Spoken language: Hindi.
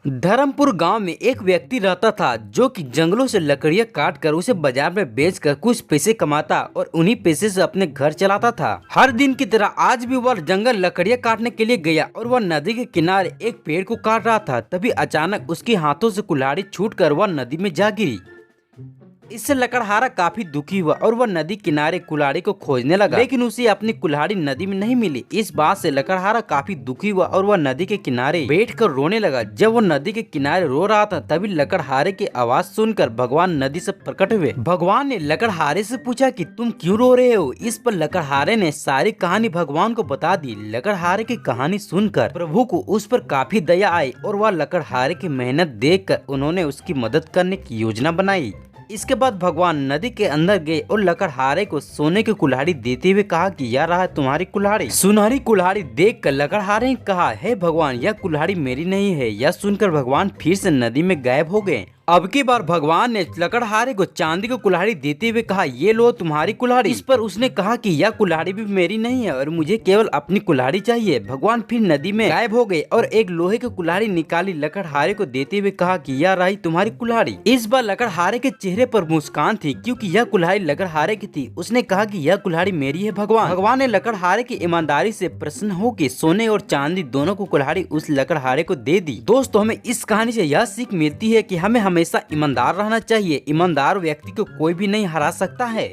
धर्मपुर गांव में एक व्यक्ति रहता था जो कि जंगलों से लकड़ियां काट कर उसे बाजार में बेचकर कुछ पैसे कमाता और उन्हीं पैसे से अपने घर चलाता था। हर दिन की तरह आज भी वह जंगल लकड़ियां काटने के लिए गया और वह नदी के किनारे एक पेड़ को काट रहा था। तभी अचानक उसके हाथों से कुल्हाड़ी छूटकर वह नदी में जा गिरी। इससे लकड़हारा काफी दुखी हुआ और वह नदी किनारे कुल्हाड़ी को खोजने लगा, लेकिन उसे अपनी कुल्हाड़ी नदी में नहीं मिली। इस बात से लकड़हारा काफी दुखी हुआ और वह नदी के किनारे बैठकर रोने लगा। जब वह नदी के किनारे रो रहा था तभी लकड़हारे की आवाज सुनकर भगवान नदी से प्रकट हुए। भगवान ने लकड़हारे से पूछा कि तुम क्यों रो रहे हो। इस पर लकड़हारे ने सारी कहानी भगवान को बता दी। लकड़हारे की कहानी सुनकर प्रभु को उस पर काफी दया आई और वह लकड़हारे की मेहनत देखकर उन्होंने उसकी मदद करने की योजना बनाई। इसके बाद भगवान नदी के अंदर गए और लकड़हारे को सोने की कुल्हाड़ी देते हुए कहा कि यह रहा तुम्हारी कुल्हाड़ी। सुनहरी कुल्हाड़ी देखकर लकड़हारे ने कहा, हे भगवान, यह कुल्हाड़ी मेरी नहीं है। यह सुनकर भगवान फिर से नदी में गायब हो गए। अब की बार भगवान ने लकड़हारे को चांदी की कुल्हाड़ी देते हुए कहा, ये लो तुम्हारी कुल्हाड़ी। इस पर उसने कहा कि यह कुल्हाड़ी भी मेरी नहीं है और मुझे केवल अपनी कुल्हाड़ी चाहिए। भगवान फिर नदी में गायब हो गए और एक लोहे की कुल्हाड़ी निकाली, लकड़हारे को देते हुए कहा कि यह रही तुम्हारी कुल्हाड़ी। इस बार लकड़हारे के चेहरे पर मुस्कान थी क्योंकि यह कुल्हाड़ी लकड़हारे की थी। उसने कहा कि यह कुल्हाड़ी मेरी है। भगवान ने लकड़हारे की ईमानदारी से प्रसन्न होकर सोने और चांदी दोनों को कुल्हाड़ी उस लकड़हारे को दे दी। दोस्तों, हमें इस कहानी से यह सीख मिलती है कि हमें हमेशा ईमानदार रहना चाहिए। ईमानदार व्यक्ति को कोई भी नहीं हरा सकता है।